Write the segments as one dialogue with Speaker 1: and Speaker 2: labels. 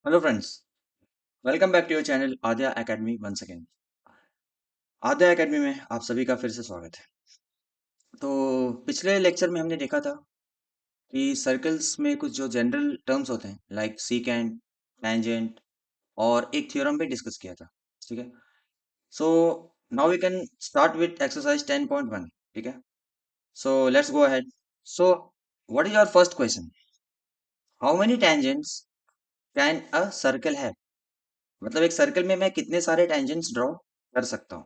Speaker 1: Hello friends, welcome back to your channel Aadya academy once again. Aadya academy में आप सभी का फिर से स्वागत है। तो पिछले लेक्चर में हमने देखा था कि सर्कल्स में कुछ जो जनरल टर्म्स होते हैं लाइक सीकेंट, टेंजेंट और एक थ्योरम पे डिस्कस किया था। ठीक है, so now we can start with exercise 10.1। ठीक है, so let's go ahead. So what is your first question? How many tangents can a circle have? मतलब एक सर्कल में मैं कितने सारे टेंजेंट्स ड्रॉ कर सकता हूँ।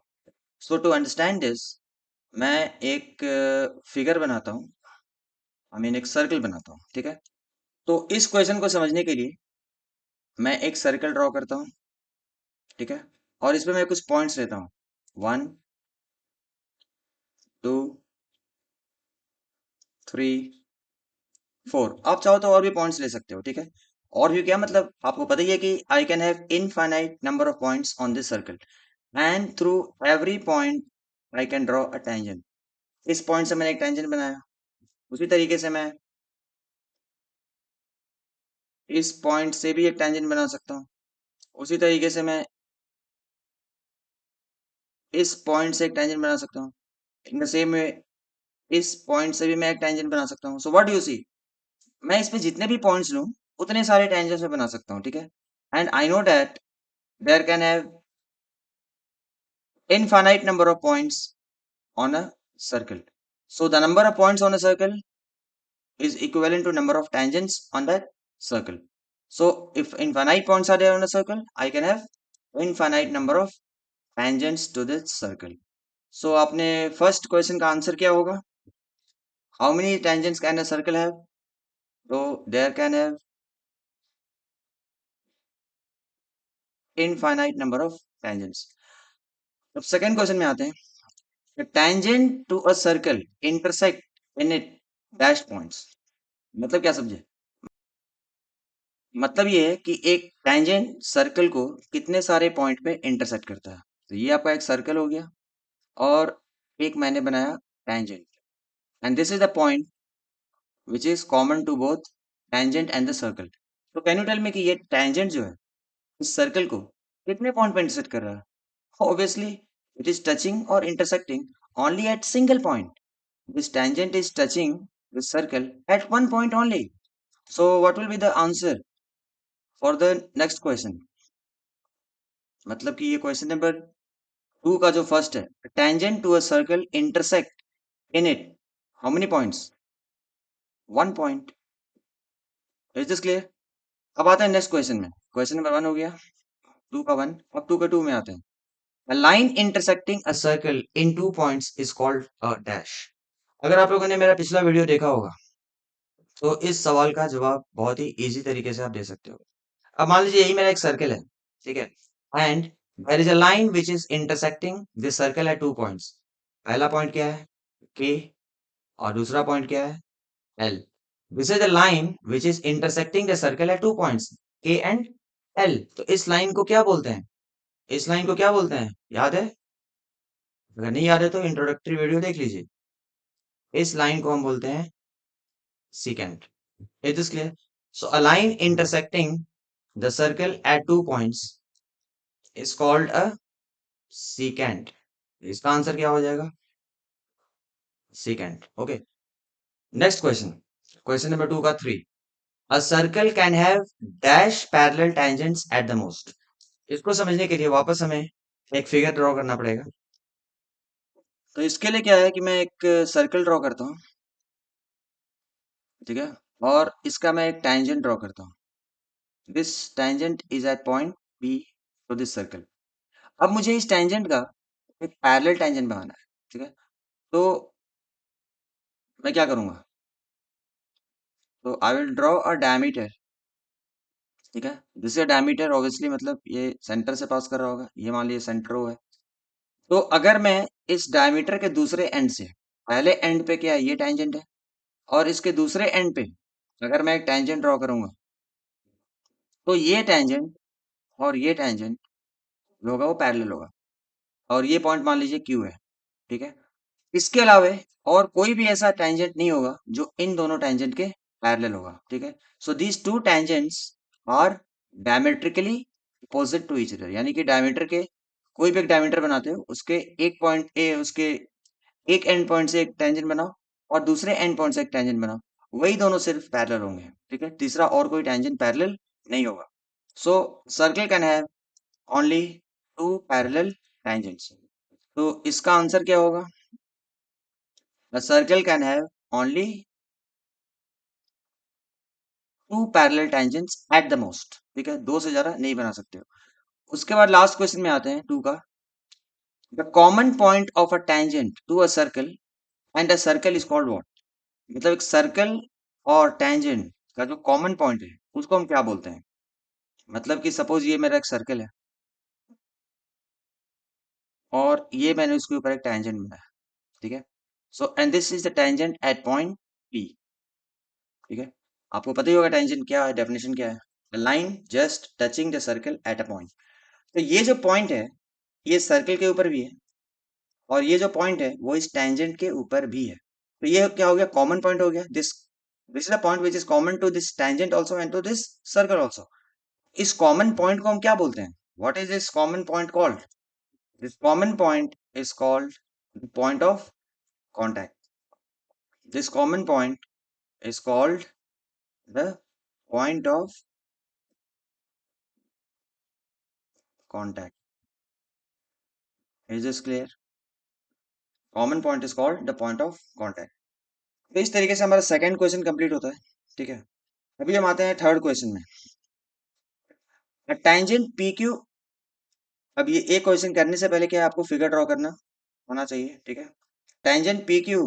Speaker 1: सो टू अंडरस्टैंड दिस मैं एक फिगर बनाता हूँ, आई मीन एक सर्कल बनाता हूँ। ठीक है, तो इस क्वेश्चन को समझने के लिए मैं एक सर्कल ड्रॉ करता हूँ। ठीक है, और इसमें मैं कुछ पॉइंट्स लेता हूँ, 1, 2, 3, 4। आप चाहो तो और भी पॉइंट्स ले सकते हो। ठीक है, और भी क्या मतलब आपको पता ही है कि I can have infinite number of points on this circle and through every point I can draw a tangent. इस पॉइंट से मैंने एक टेंजेंट बनाया, उसी तरीके से मैं इस पॉइंट से भी एक टेंजेंट बना सकता हूँ, उसी तरीके से मैं इस पॉइंट से एक टेंजेंट बना सकता हूँ। इन द सेम वे इस पॉइंट से भी मैं एक टेंजेंट बना सकता हूँ। So what do you see, मैं इसमें जितने भी पॉइंट्स लूँ उतने सारे टेंजेंट्स में बना सकता हूँ। ठीक है, and I know that there can have infinite number of points on a circle. So the number of points on a circle is equivalent to number of tangents on that circle. So if infinite points are there on a circle, I can have infinite number of tangents to this circle. So आपने first question का answer क्या होगा? How many tangents can a circle have? तो there can have infinite number of tangents. अब second question में आते हैं। Tangent to a circle intersect in it dash points. मतलब क्या समझे? मतलब ये है कि एक टेंजेंट सर्कल को कितने सारे पॉइंट पे इंटरसेक्ट करता है। तो ये आपका एक सर्कल हो गया और एक मैंने बनाया tangent, and this is the point which is common to both tangent and the circle. तो कैन यू टेल मी कि ये टेंजेंट जो है इस सर्कल को कितने पॉइंट पे इंटरसेक्ट कर रहा है? ऑब्वियसली इट इज टचिंग और intersecting only at single point. This tangent is touching this circle at one point only. So what will be the answer for the next question? मतलब कि ये question number 2 का जो first है, tangent to a circle intersect in it how many points? One point. Is this clear? अब आता है next question में। क्वेश्चन नंबर 1 हो गया, 2 का 1, अब 2 का 2 में आते हैं। A line intersecting a circle in two points is called a dash। अगर आप लोगों ने मेरा पिछला वीडियो देखा होगा तो इस सवाल का जवाब बहुत ही इजी तरीके से आप दे सकते हो। अब मान लीजिए यही मेरा एक सर्कल है, ठीक है, and there is a line which is intersecting this circle at two points. पहला पॉइंट क्या है? K, और दूसरा पॉइंट क्या है? L। This is the line which is intersecting the circle at two points K and L। तो इस line को क्या बोलते हैं? इस लाइन को क्या बोलते हैं? याद है? अगर नहीं याद है तो इंट्रोडक्टरी वीडियो देख लीजिए। इस लाइन को हम बोलते हैं secant। It is clear? So a line intersecting the circle at two points is called a secant। इसका आंसर क्या हो जाएगा? secant। Okay, next question, question number 2 का 3। A circle can have dash parallel tangents at the most। इसको समझने के लिए वापस हमें एक फिगर ड्रॉ करना पड़ेगा। तो इसके लिए क्या है कि मैं एक सर्कल ड्रॉ करता हूँ, ठीक है, और इसका मैं एक टेंजेंट ड्रॉ करता हूँ। This tangent is at point B to this circle. अब मुझे इस टेंजेंट का एक पैरेलल टेंजेंट बनाना है। ठीक है, तो मैं क्या करूंगा? तो I will draw a diameter. ठीक है, दिस इज डायमीटर ऑब्वियसली, मतलब ये सेंटर से पास कर रहा होगा, ये मान लीजिए सेंटर ओ है। तो अगर मैं इस डायमीटर के दूसरे एंड से, पहले एंड पे क्या है? ये टेंजेंट है, और इसके दूसरे एंड पे अगर मैं एक टेंजेंट ड्रॉ करूंगा तो ये टेंजेंट और ये टेंजेंट जो होगा वो पैरेलल होगा, और ये पॉइंट मान लीजिए क्यू है। ठीक है, इसके अलावा और कोई भी ऐसा टेंजेंट नहीं होगा जो इन दोनों टेंजेंट के पैरेलल होगा। ठीक है, so these two tangents are diametrically opposite to each other, यानी कि डायमीटर के कोई भी एक डायमीटर बनाते हो, उसके एक पॉइंट ए उसके एक एंड पॉइंट से एक टेंजेंट बनाओ और दूसरे एंड पॉइंट से एक टेंजेंट बनाओ, वही दोनों सिर्फ पैरेलल होंगे, ठीक है, तीसरा और कोई टेंजेंट पैरेलल नहीं होगा। So circle can have only two parallel tangents. तो इसका आंसर क्या होगा? The circle can have only two parallel tangents at the most, ठीक है, दो से ज्यादा नहीं बना सकते हो। उसके बाद लास्ट क्वेश्चन में आते हैं टू का। The common point of a tangent to a circle and a circle is called what? मतलब एक सर्कल और टेंजेंट का जो कॉमन पॉइंट है उसको हम क्या बोलते हैं? मतलब कि सपोज ये मेरा एक सर्कल है और ये मैंने उसके ऊपर एक टेंजेंट बनाया, ठीक है। So and this is the tangent at point P, ठीक है। आपको पता ही होगा टेंजेंट क्या है, डेफिनेशन क्या है, line just touching the circle at a point. तो ये जो पॉइंट है ये सर्कल के ऊपर भी है और ये जो पॉइंट है वो इस टेंजेंट के ऊपर भी है। तो ये क्या हो गया? कॉमन पॉइंट हो गया। This this is a point which is common to this tangent also and to this circle also. इस कॉमन पॉइंट को हम क्या बोलते हैं? What is this common point called? This common point is called point of contact. This common point is called the point of contact. Is this clear? Common point is called the point of contact. तो इस तरीके से हमारा second question complete होता है, ठीक है। अभी हम आते हैं थर्ड क्वेश्चन में। Tangent P Q. अब ये एक क्वेश्चन करने से पहले क्या है, आपको फिगर ड्रॉ करना होना चाहिए, ठीक है। Tangent P Q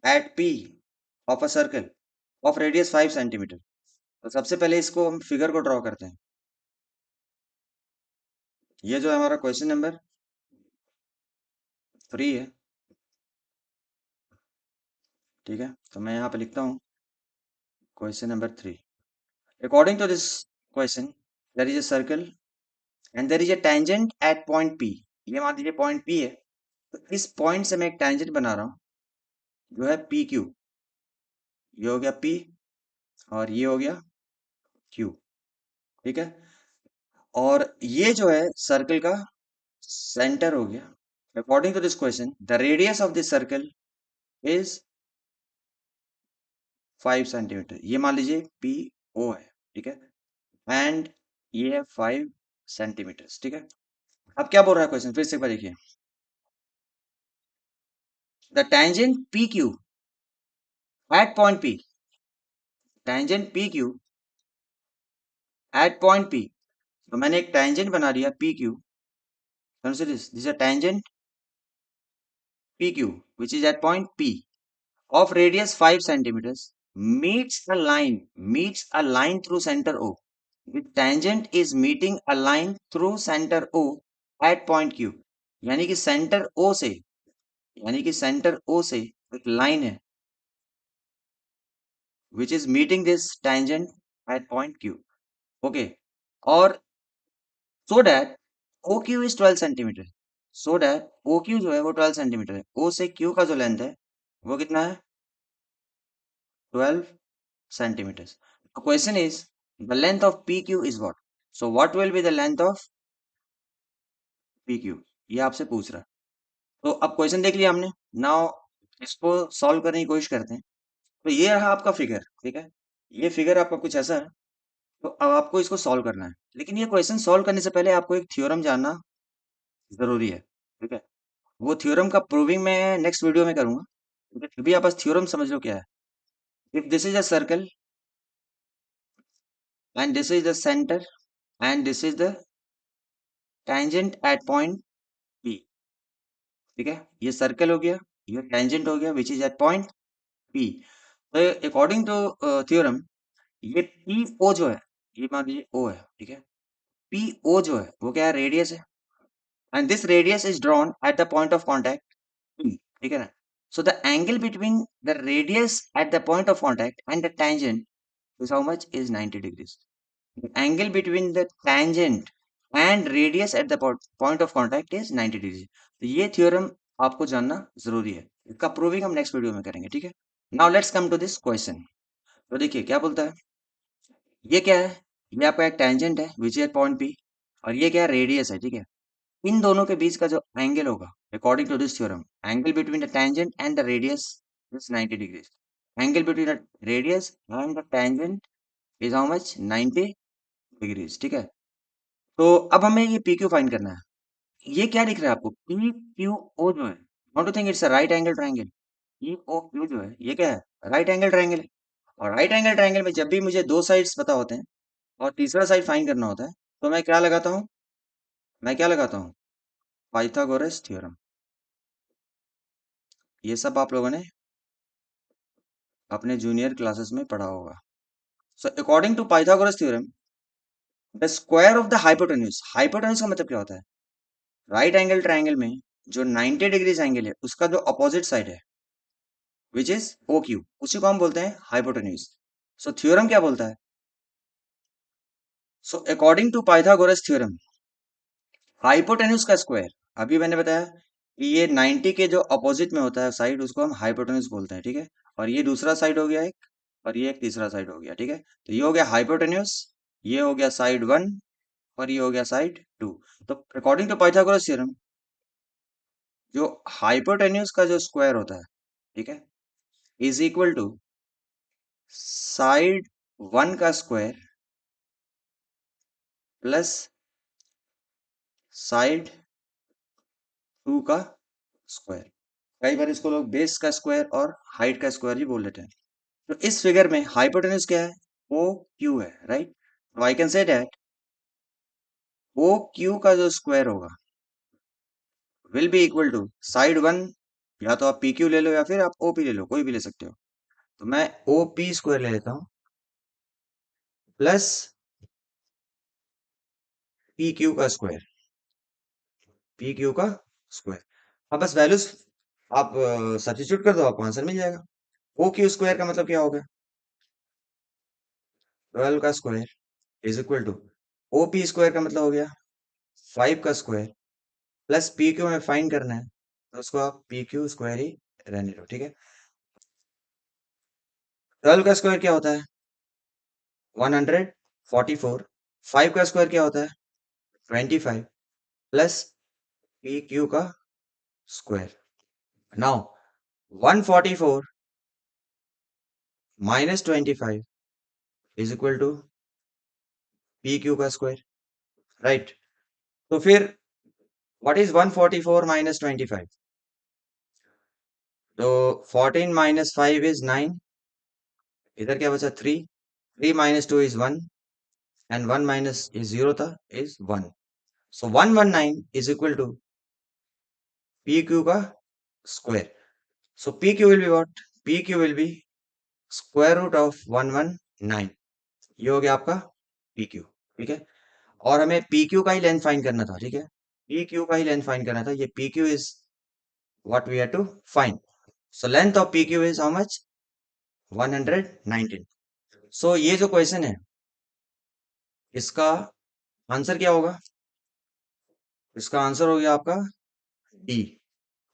Speaker 1: at P of a circle of radius 5 centimetre. तो सबसे पहले इसको हम फिगर को ड्रॉ करते हैं। ये जो है हमारा क्वेश्चन नंबर 3 है, ठीक है। तो मैं यहाँ पे लिखता हूँ question number 3। According to this question, there is a circle and there is a tangent at point P. ये मान लीजिए पॉइंट P है, तो इस पॉइंट से मैं एक टेंजेंट बना रहा हूँ जो है पी क्यू। ये हो गया P और ये हो गया Q, ठीक है। और ये जो है सर्कल का सेंटर हो गया। According to this question the radius of this circle is 5 centimetre. ये मान लीजिए पी ओ है, ठीक है, एंड ये है 5 सेंटीमीटर, ठीक है। अब क्या बोल रहा है क्वेश्चन, फिर से एक बार देखिए। The tangent P Q at point P, tangent P Q at point P. तो मैंने एक टेंजेंट बना दिया P Q. Consider this a tangent P Q which is at point P of radius 5 centimeters meets a line through center O. The tangent is meeting a line through center O at point Q. यानी कि centre O से, यानी कि centre O से एक line है which is meeting this tangent at point Q. Okay. और so that OQ is 12 centimetre, so that OQ जो है वो 12 सेंटीमीटर है। O से Q का जो लेंथ है वो कितना है? 12 centimeters. The question is the length of PQ is what? So what will be the length of PQ? ये आपसे पूछ रहा है। तो अब क्वेश्चन देख लिया हमने। नाउ इसको सॉल्व करने की कोशिश करते हैं। तो ये रहा आपका फिगर, ठीक है। ये फिगर आपका कुछ ऐसा है। तो अब आपको इसको सॉल्व करना है, लेकिन ये क्वेश्चन सॉल्व करने से पहले आपको एक थ्योरम जानना जरूरी है, ठीक है। वो थ्योरम का प्रूविंग मैं नेक्स्ट वीडियो में करूंगा, ठीक है। अभी आप बस थ्योरम समझ लो क्या है। If this is a circle and this is the centre and this is the tangent at point P, ठीक है। ये सर्कल हो गया, ये टेंजेंट हो गया which is at point P। तो अकॉर्डिंग टू थ्योरम ये पी ओ जो है, ये मान लीजिए ओ है, ठीक है। पी ओ जो है वो क्या है? रेडियस है, and this radius is drawn at the point of contact P, ठीक है ना। So the angle between the radius at the point of contact and the tangent is how much? Is 90 degrees. The angle between the tangent and radius at the point of contact is 90 degree. तो ये theorem आपको जानना जरूरी है। इसका proving हम next video में करेंगे, ठीक है। Now let's come to this question. तो देखिए क्या बोलता है, ये क्या है? ये आपका एक टेंजेंट है विच इज पॉइंट पी, और ये क्या है, रेडियस है, ठीक है। इन दोनों के बीच का जो एंगल होगा according to this theorem, angle between the tangent and the radius is 90 degrees. Angle between the radius and the tangent is how much, 90 degrees, ठीक है। तो अब हमें ये पी क्यू फाइंड करना है। ये क्या दिख रहा है आपको, पी क्यू ओ जो है, don't you think it's a right angle triangle. P O Q जो है ये क्या है, राइट एंगल ट्रायंगल है। और राइट एंगल ट्रायंगल में जब भी मुझे दो साइड्स पता होते हैं और तीसरा साइड फाइंड करना होता है, तो मैं क्या लगाता हूँ, मैं क्या लगाता हूँ, पाइथागोरस थ्योरम। ये सब आप लोगों ने अपने जूनियर क्लासेस में पढ़ा होगा। So according to Pythagoras theorem, the square of the hypotenuse, hypotenuse का मतलब क्या होता है, राइट एंगल ट्रायंगल में जो 90 डिग्रीज एंगल है उसका जो अपोजिट साइड है विच इज ओ क्यू, उसी को हम बोलते हैं हाइपोटेन्यूज। सो थ्योरम क्या बोलता है, so according to Pythagoras theorem, hypotenuse का स्क्वायर, अभी मैंने बताया कि ये 90 के जो अपोजिट में होता है साइड उसको हम हाइपोटेन्यूज बोलते हैं, ठीक है। और ये दूसरा साइड हो गया एक, और ये एक तीसरा साइड हो गया, ठीक है। तो ये हो गया हाइपोटेन्यूज, ये हो गया साइड वन, और ये हो गया साइड टू। तो अकॉर्डिंग टू पाइथागोरस थ्योरम, जो हाइपोटेन्यूज का जो स्क्वायर होता है, ठीक है, is equal to side one का स्क्वायर प्लस साइड टू का स्क्वायर। कई बार इसको लोग बेस का स्क्वायर और हाइट का स्क्वायर भी बोल देते हैं। तो इस फिगर में हाइपोटेन्यूज क्या है, ओ क्यू है, राइट। तो I can say that O Q का जो स्क्वायर होगा will be equal to side one, या तो आप पी क्यू ले लो या फिर आप ओ पी ले लो, कोई भी ले सकते हो। तो मैं ओ पी स्क्वायर ले लेता हूँ प्लस पी क्यू का स्क्वायर, पी क्यू का स्क्वायर। अब बस वैल्यूज आप सब्स्टिट्यूट कर दो, आपको आंसर मिल जाएगा। ओ क्यू स्क्वायर का मतलब क्या हो गया, 12 का square is equal to O P square का मतलब हो गया 5 का स्क्वायर प्लस पी क्यू में फाइंड करना है, तो उसको आप पी क्यू स्क्वायर ही रहने दो, ठीक है। 12 का स्क्वायर क्या होता है, 144। 5 का स्क्वायर क्या होता है, 25 प्लस पी क्यू का square. Now 144 minus 25 is equal to P Q का स्क्वायर, राइट। तो फिर व्हाट इज 144 माइनस 25, तो 14 माइनस 5 इज 9, इधर क्या बचा 3, 3 minus 2 is 1, and 1 minus is 0 था, is 1। So 119 is equal to P Q का square. So P Q will be what, P Q will be square root of 119। ये हो गया आपका पी क्यू, ठीक है। और हमें पी क्यू का ही लेंथ फाइंड करना था, ठीक है। पी क्यू का ही लेंथ फाइंड करना था, ये P Q is what we have to find. So length of P Q is how much, 119। सो ये जो क्वेश्चन है इसका आंसर क्या होगा, इसका आंसर हो गया आपका D,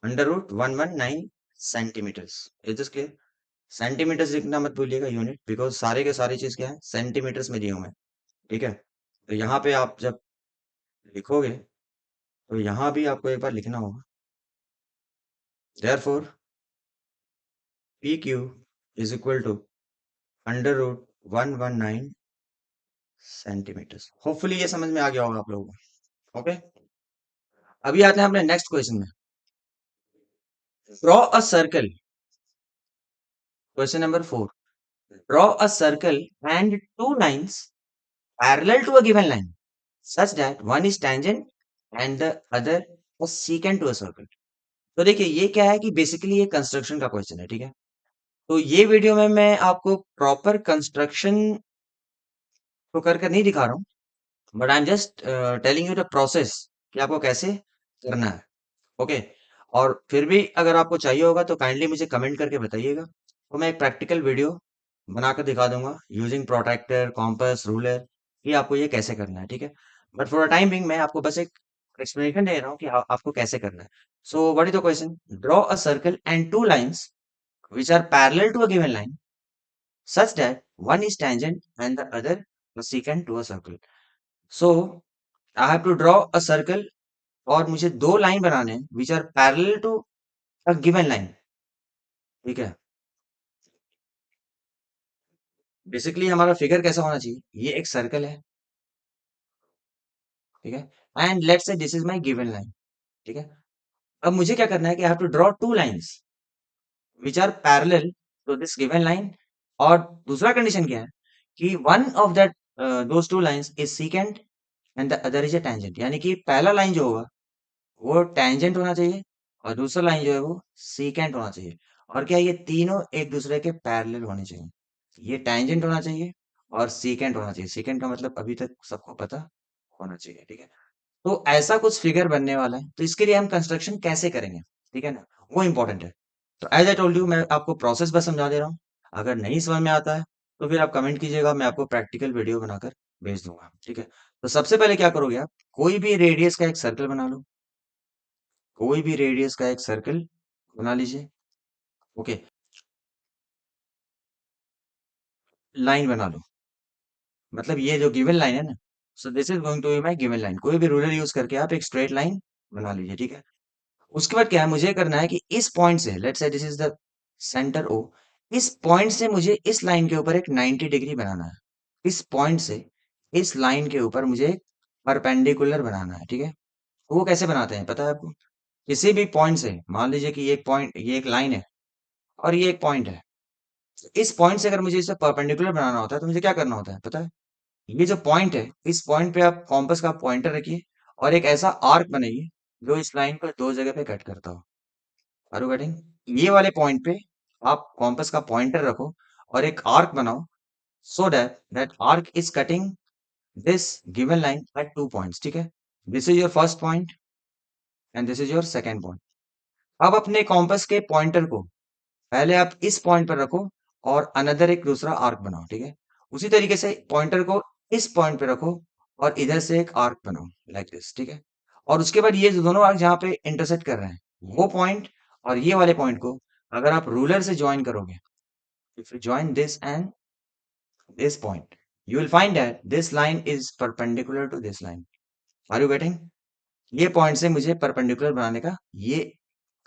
Speaker 1: under root 119 centimetres. Is this clear. Centimetres लिखना मत भूलिएगा यूनिट, बिकॉज सारे के सारी चीज क्या है, सेंटीमीटर्स में दिए हुए हैं, ठीक है। तो यहाँ पे आप जब लिखोगे तो यहाँ भी आपको एक बार लिखना होगा, therefore P Q is equal to under root 119 centimetres. Hopefully ये समझ में आ गया होगा आप लोगों को, ओके। अभी आते हैं अपने नेक्स्ट क्वेश्चन में। Draw a circle, question number 4। Draw a circle and two lines parallel to a given line such that one is tangent and the other is secant to a circle। तो देखिए ये क्या है कि basically ये construction का question है, ठीक है। तो ये वीडियो में मैं आपको प्रॉपर कंस्ट्रक्शन तो कर कर नहीं दिखा रहा हूँ, but I am just telling you the process कि आपको कैसे करना है, ओके। और फिर भी अगर आपको चाहिए होगा तो काइंडली मुझे कमेंट करके बताइएगा, तो मैं एक प्रैक्टिकल वीडियो बनाकर दिखा दूंगा यूजिंग प्रोट्रैक्टर, कॉम्पस, रूलर, कि आपको ये कैसे करना है, ठीक है। But for a time being मैं आपको बस एक एक्सप्लेनेशन दे रहा हूँ कि आपको कैसे करना है। सो what is the question, draw a circle and two lines which are parallel to a given line such that one is tangent and the other secant to a circle. So I have to draw a circle और मुझे दो line बनाने हैं which are parallel to a given line. ठीक है. Basically हमारा figure कैसा होना चाहिए, ये एक सर्कल है. ठीक है. And let's say this is my given line. ठीक है. अब मुझे क्या करना है कि I have to draw two lines which are parallel to this given line. और दूसरा कंडीशन क्या है कि one of that those two lines is secant and the other is a tangent. यानी कि पहला लाइन जो होगा वो टेंजेंट होना चाहिए और दूसरा लाइन जो है वो सीकेंट होना चाहिए. और क्या ये तीनों एक दूसरे के पैरेलल होने चाहिए. ये टेंजेंट होना चाहिए और सीकेंट होना चाहिए. सीकेंट का मतलब अभी तक सबको पता होना चाहिए. ठीक है. तो ऐसा कुछ फिगर बनने वाला है, तो इसके लिए हम कंस्ट्रक्शन कैसे करेंगे, ठीक है ना, वो इंपॉर्टेंट है. तो एज आई टोल्ड यू, मैं आपको प्रोसेस बस समझा दे रहा हूँ. अगर नहीं समझ में आता है तो फिर आप कमेंट कीजिएगा, मैं आपको प्रैक्टिकल वीडियो बनाकर भेज दूंगा. ठीक है. तो सबसे पहले क्या करोगे आप, कोई भी रेडियस का एक सर्कल बना लो. कोई भी रेडियस का एक सर्कल बना लीजिए. ओके. लाइन बना लो. मतलब ये जो गिवन लाइन है ना, so this is going to be my given line. कोई भी रूलर यूज करके आप एक स्ट्रेट लाइन बना लीजिए. ठीक है. उसके बाद क्या है, मुझे करना है कि इस पॉइंट से, let's say this is the centre O, इस पॉइंट से मुझे इस लाइन के ऊपर एक 90 डिग्री बनाना है. इस पॉइंट से इस लाइन के ऊपर मुझे एक परपेंडिकुलर बनाना है. ठीक है. तो वो कैसे बनाते हैं पता है आपको. किसी भी पॉइंट से, मान लीजिए कि ये पॉइंट, ये एक लाइन है और ये एक पॉइंट है. तो इस पॉइंट से अगर मुझे इसे परपेंडिकुलर बनाना होता है तो मुझे क्या करना होता है पता है. ये जो पॉइंट है, इस पॉइंट पे आप कॉम्पस का पॉइंटर रखिए और एक ऐसा आर्क बनाइए जो इस लाइन को दो जगह पे कट करता हो. Are you getting. ये वाले पॉइंट पे आप कॉम्पस का पॉइंटर रखो और एक आर्क बनाओ, so that that arc is cutting this given line at two points. ठीक है. This is your first point and this is your second point. अब अपने कॉम्पस के पॉइंटर को पहले आप इस पॉइंट पर रखो और अनदर एक दूसरा आर्क बनाओ. ठीक है. उसी तरीके से पॉइंटर को इस पॉइंट पे रखो और इधर से एक आर्क बनाओ लाइक दिस. ठीक है. और उसके बाद ये जो दोनों आर्क जहाँ पे इंटरसेक्ट कर रहे हैं, वो पॉइंट और ये वाले पॉइंट को अगर आप रूलर से ज्वाइन करोगे, if you join this and this point, you will find that this line is perpendicular to this line. Are you getting? ये पॉइंट से मुझे परपेंडिकुलर बनाने का ये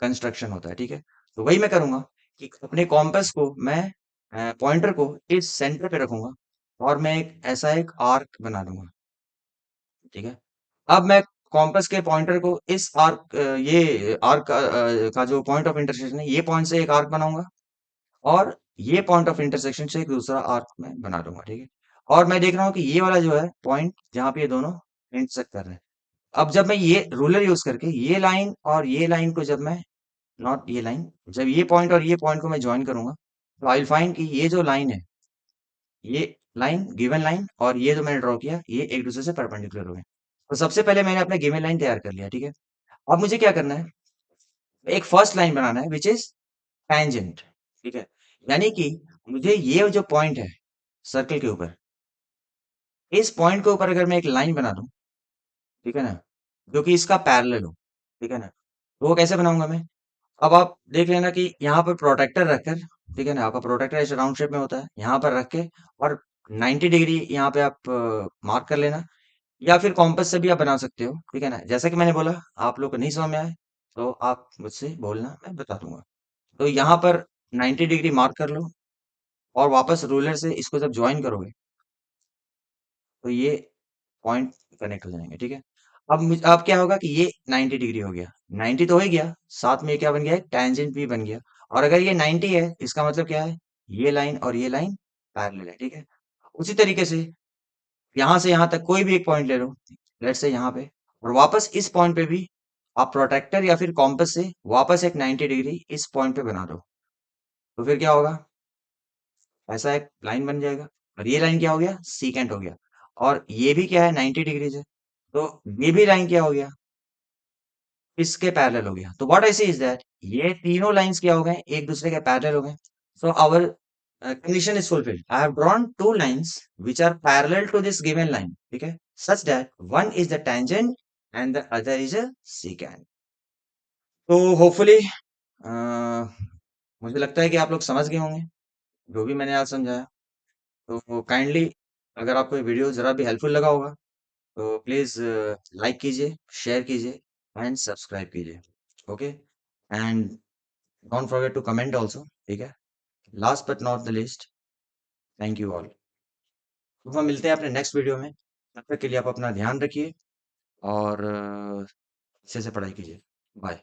Speaker 1: कंस्ट्रक्शन होता है. ठीक है. तो वही मैं करूंगा कि अपने कॉम्पस को मैं पॉइंटर को इस सेंटर पे रखूंगा और मैं एक ऐसा एक आर्क बना दूंगा. ठीक है. अब मैं कॉम्पस के पॉइंटर को इस आर्क, ये आर्क का जो पॉइंट ऑफ इंटरसेक्शन है, ये पॉइंट से एक आर्क बनाऊंगा और ये पॉइंट ऑफ इंटरसेक्शन से एक दूसरा आर्क मैं बना दूंगा. ठीक है. और मैं देख रहा हूँ कि ये वाला जो है पॉइंट जहाँ पे ये दोनों इंटरसेक्ट कर रहे हैं. अब जब मैं ये रूलर यूज करके ये लाइन और ये लाइन को जब मैं, नॉट ये लाइन, जब ये पॉइंट और ये पॉइंट को मैं ज्वाइन करूंगा तो आई विल फाइंड कि ये जो लाइन है, ये लाइन गिवन लाइन और ये जो मैंने ड्रॉ किया, ये एक दूसरे से परपेंडिकुलर हो गए. तो सबसे पहले मैंने अपना गिवन लाइन तैयार कर लिया. ठीक है. अब मुझे क्या करना है, एक फर्स्ट लाइन बनाना है विच इज टेंजेंट. ठीक है. यानी कि मुझे ये जो पॉइंट है सर्कल के ऊपर, इस पॉइंट के ऊपर अगर मैं एक लाइन बना दूं, ठीक है ना, जो कि इसका पैरेलल हो, ठीक है ना, तो वो कैसे बनाऊंगा मैं. अब आप देख लेना कि यहाँ पर प्रोटेक्टर रखकर, ठीक है ना, आपका प्रोटेक्टर ऐसे राउंड शेप में होता है, यहाँ पर रख के और 90 डिग्री यहाँ पे आप मार्क कर लेना. या फिर कॉम्पस से भी आप बना सकते हो. ठीक है ना. जैसा कि मैंने बोला, आप लोग को नहीं समझ में आए तो आप मुझसे बोलना, मैं बता दूंगा. तो यहाँ पर 90 डिग्री मार्क कर लो और वापस रूलर से इसको जब ज्वाइन करोगे तो ये पॉइंट कनेक्ट हो जाएंगे. ठीक है. अब क्या होगा कि ये 90 डिग्री हो गया. 90 तो हो ही गया, साथ में ये क्या बन गया, टेंजेंट भी बन गया. और अगर ये 90 है, इसका मतलब क्या है, ये लाइन और ये लाइन पैरेलल है. ठीक है. उसी तरीके से यहाँ से यहाँ तक कोई भी एक पॉइंट ले लो, लेट्स से यहाँ पे, और वापस इस पॉइंट पे भी आप प्रोटेक्टर या फिर कॉम्पस से वापस एक 90 डिग्री इस पॉइंट पे बना दो. तो फिर क्या होगा, ऐसा एक लाइन बन जाएगा. और ये लाइन क्या हो गया, सीकेंट हो गया. और ये भी क्या है, 90 डिग्री है. तो ये भी लाइन क्या हो गया, इसके पैरेलल हो गया. तो what I see is that ये तीनों लाइंस क्या हो गए, एक दूसरे के पैरेलल हो गए. So our condition is fulfilled. I have drawn two lines which are parallel to this given line. ठीक है. Such that one is the tangent and the other is a secant. तो होपफुली मुझे लगता है कि आप लोग समझ गए होंगे जो भी मैंने आज समझाया. तो काइंडली अगर आपको ये वीडियो ज़रा भी हेल्पफुल लगा होगा तो प्लीज़ लाइक कीजिए, शेयर कीजिए एंड सब्सक्राइब कीजिए। Okay? And don't forget to comment also, ठीक है? Last but not the least, thank you all. तो हम मिलते हैं अपने नेक्स्ट वीडियो में। तब तक के लिए आप अपना ध्यान रखिए और अच्छे से पढ़ाई कीजिए। बाय।